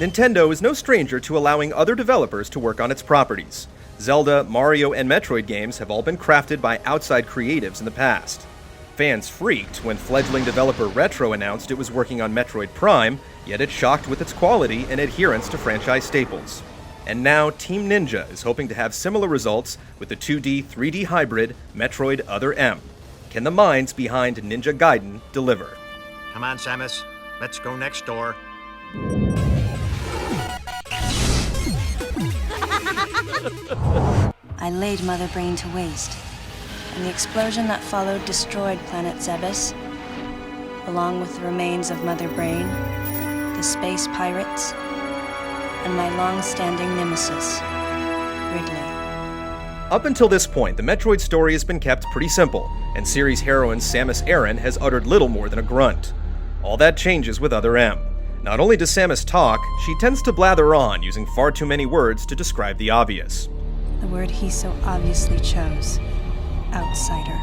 Nintendo is no stranger to allowing other developers to work on its properties. Zelda, Mario, and Metroid games have all been crafted by outside creatives in the past. Fans freaked when fledgling developer Retro announced it was working on Metroid Prime, yet it shocked with its quality and adherence to franchise staples. And now Team Ninja is hoping to have similar results with the 2D/3D hybrid Metroid Other M. Can the minds behind Ninja Gaiden deliver? Come on, Samus. Let's go next door. I laid Mother Brain to waste, and the explosion that followed destroyed planet Zebes, along with the remains of Mother Brain, the space pirates, and my long-standing nemesis, Ridley. Up until this point, the Metroid story has been kept pretty simple, and series heroine Samus Aran has uttered little more than a grunt. All that changes with Other M. Not only does Samus talk, she tends to blather on, using far too many words to describe the obvious. The word he so obviously chose. Outsider.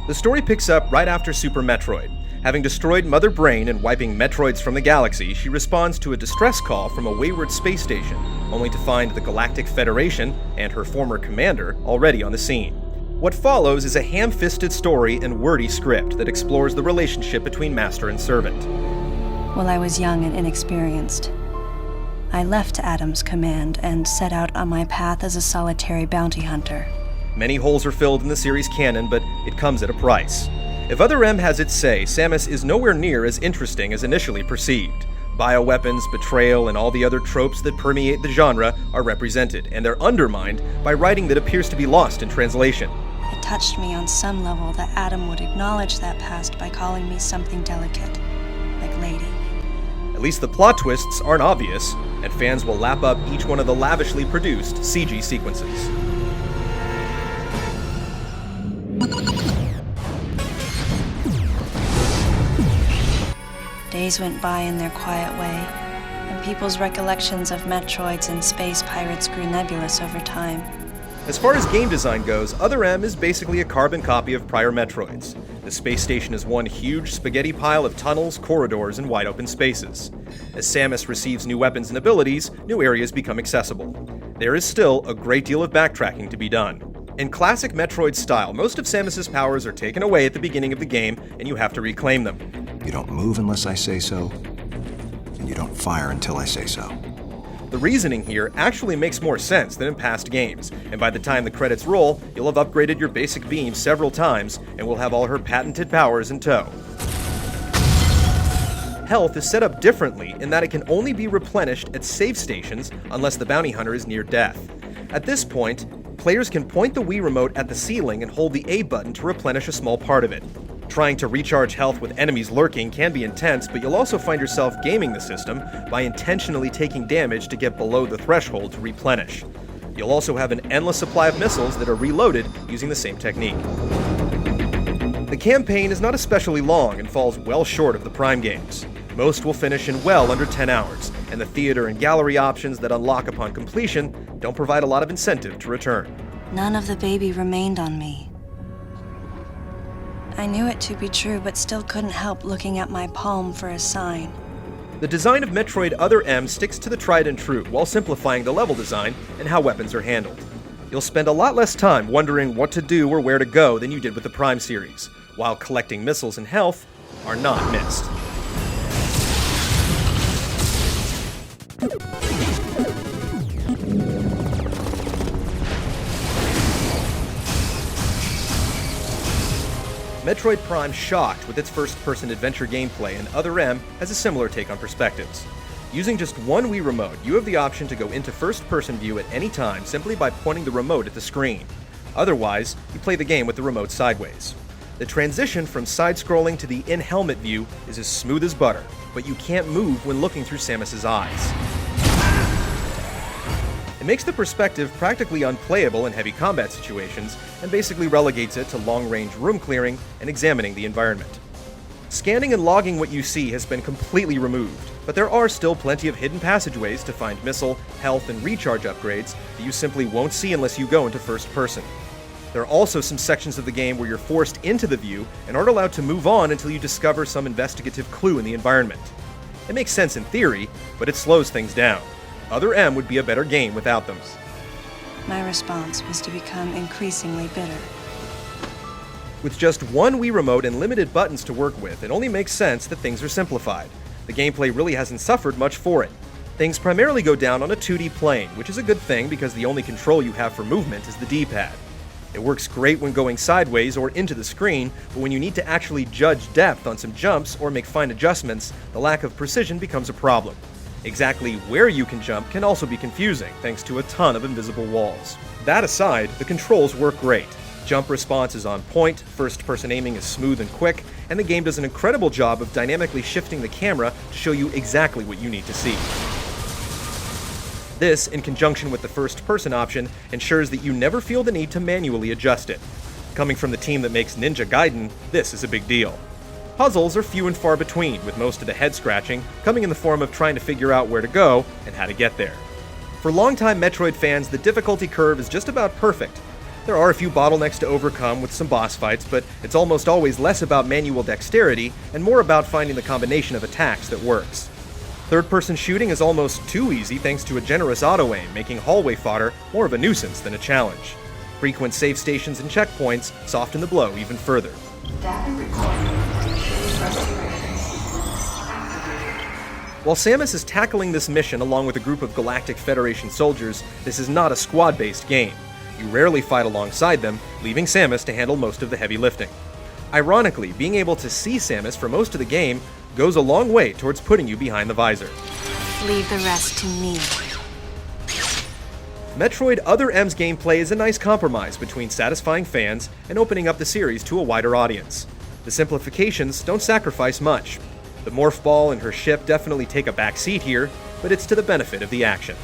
The story picks up right after Super Metroid. Having destroyed Mother Brain and wiping Metroids from the galaxy, she responds to a distress call from a wayward space station, only to find the Galactic Federation and her former commander already on the scene. What follows is a ham-fisted story and wordy script that explores the relationship between master and servant. While I was young and inexperienced, I left Adam's command and set out on my path as a solitary bounty hunter. Many holes are filled in the series canon, but it comes at a price. If Other M has its say, Samus is nowhere near as interesting as initially perceived. Bioweapons, betrayal, and all the other tropes that permeate the genre are represented, and they're undermined by writing that appears to be lost in translation. It touched me on some level that Adam would acknowledge that past by calling me something delicate, like lady. At least the plot twists aren't obvious, and fans will lap up each one of the lavishly produced CG sequences. Days went by in their quiet way, and people's recollections of Metroids and space pirates grew nebulous over time. As far as game design goes, Other M is basically a carbon copy of prior Metroids. The space station is one huge spaghetti pile of tunnels, corridors, and wide open spaces. As Samus receives new weapons and abilities, new areas become accessible. There is still a great deal of backtracking to be done. In classic Metroid style, most of Samus's powers are taken away at the beginning of the game, and you have to reclaim them. You don't move unless I say so, and you don't fire until I say so. The reasoning here actually makes more sense than in past games, and by the time the credits roll, you'll have upgraded your basic beam several times, and will have all her patented powers in tow. Health is set up differently in that it can only be replenished at save stations unless the bounty hunter is near death. At this point, players can point the Wii Remote at the ceiling and hold the A button to replenish a small part of it. Trying to recharge health with enemies lurking can be intense, but you'll also find yourself gaming the system by intentionally taking damage to get below the threshold to replenish. You'll also have an endless supply of missiles that are reloaded using the same technique. The campaign is not especially long and falls well short of the Prime games. Most will finish in well under 10 hours, and the theater and gallery options that unlock upon completion don't provide a lot of incentive to return. None of the baby remained on me. I knew it to be true, but still couldn't help looking at my palm for a sign. The design of Metroid Other M sticks to the tried and true, while simplifying the level design and how weapons are handled. You'll spend a lot less time wondering what to do or where to go than you did with the Prime series, while collecting missiles and health are not missed. Metroid Prime shocked with its first-person adventure gameplay, and Other M has a similar take on perspectives. Using just one Wii Remote, you have the option to go into first-person view at any time simply by pointing the remote at the screen. Otherwise, you play the game with the remote sideways. The transition from side-scrolling to the in-helmet view is as smooth as butter, but you can't move when looking through Samus's eyes. It makes the perspective practically unplayable in heavy combat situations, and basically relegates it to long-range room clearing and examining the environment. Scanning and logging what you see has been completely removed, but there are still plenty of hidden passageways to find missile, health, and recharge upgrades that you simply won't see unless you go into first person. There are also some sections of the game where you're forced into the view and aren't allowed to move on until you discover some investigative clue in the environment. It makes sense in theory, but it slows things down. Other M would be a better game without them. My response was to become increasingly bitter. With just one Wii Remote and limited buttons to work with, it only makes sense that things are simplified. The gameplay really hasn't suffered much for it. Things primarily go down on a 2D plane, which is a good thing because the only control you have for movement is the D-pad. It works great when going sideways or into the screen, but when you need to actually judge depth on some jumps or make fine adjustments, the lack of precision becomes a problem. Exactly where you can jump can also be confusing, thanks to a ton of invisible walls. That aside, the controls work great. Jump response is on point, first-person aiming is smooth and quick, and the game does an incredible job of dynamically shifting the camera to show you exactly what you need to see. This, in conjunction with the first-person option, ensures that you never feel the need to manually adjust it. Coming from the team that makes Ninja Gaiden, this is a big deal. Puzzles are few and far between, with most of the head-scratching coming in the form of trying to figure out where to go and how to get there. For longtime Metroid fans, the difficulty curve is just about perfect. There are a few bottlenecks to overcome with some boss fights, but it's almost always less about manual dexterity and more about finding the combination of attacks that works. Third-person shooting is almost too easy thanks to a generous auto-aim, making hallway fodder more of a nuisance than a challenge. Frequent save stations and checkpoints soften the blow even further. While Samus is tackling this mission along with a group of Galactic Federation soldiers, this is not a squad-based game. You rarely fight alongside them, leaving Samus to handle most of the heavy lifting. Ironically, being able to see Samus for most of the game goes a long way towards putting you behind the visor. Leave the rest to me. Metroid Other M's gameplay is a nice compromise between satisfying fans and opening up the series to a wider audience. The simplifications don't sacrifice much. The Morph Ball and her ship definitely take a back seat here, but it's to the benefit of the action.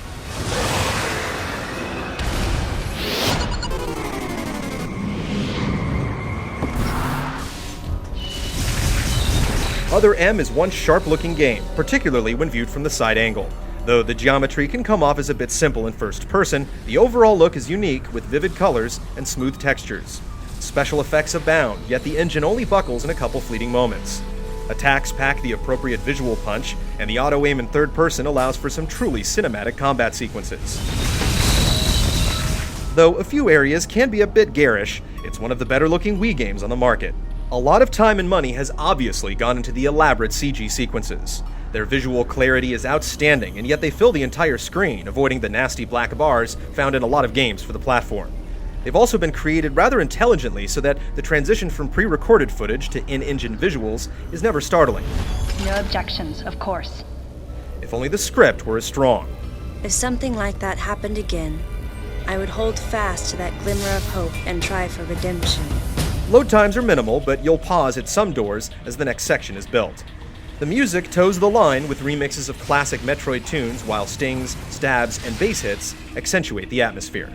Other M is one sharp-looking game, particularly when viewed from the side angle. Though the geometry can come off as a bit simple in first person, the overall look is unique with vivid colors and smooth textures. Special effects abound, yet the engine only buckles in a couple fleeting moments. Attacks pack the appropriate visual punch, and the auto-aim in third person allows for some truly cinematic combat sequences. Though a few areas can be a bit garish, it's one of the better-looking Wii games on the market. A lot of time and money has obviously gone into the elaborate CG sequences. Their visual clarity is outstanding, and yet they fill the entire screen, avoiding the nasty black bars found in a lot of games for the platform. They've also been created rather intelligently so that the transition from pre-recorded footage to in-engine visuals is never startling. No objections, of course. If only the script were as strong. If something like that happened again, I would hold fast to that glimmer of hope and try for redemption. Load times are minimal, but you'll pause at some doors as the next section is built. The music toes the line with remixes of classic Metroid tunes, while stings, stabs, and bass hits accentuate the atmosphere.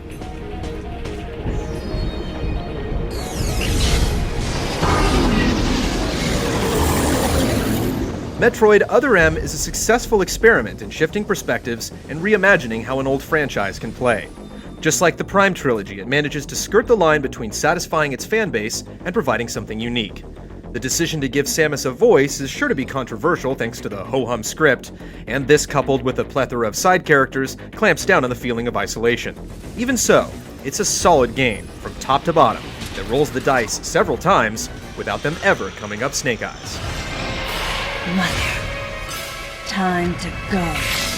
Metroid Other M is a successful experiment in shifting perspectives and reimagining how an old franchise can play. Just like the Prime trilogy, it manages to skirt the line between satisfying its fanbase and providing something unique. The decision to give Samus a voice is sure to be controversial thanks to the ho-hum script, and this coupled with a plethora of side characters clamps down on the feeling of isolation. Even so, it's a solid game, from top to bottom, that rolls the dice several times without them ever coming up snake eyes. Mother, time to go.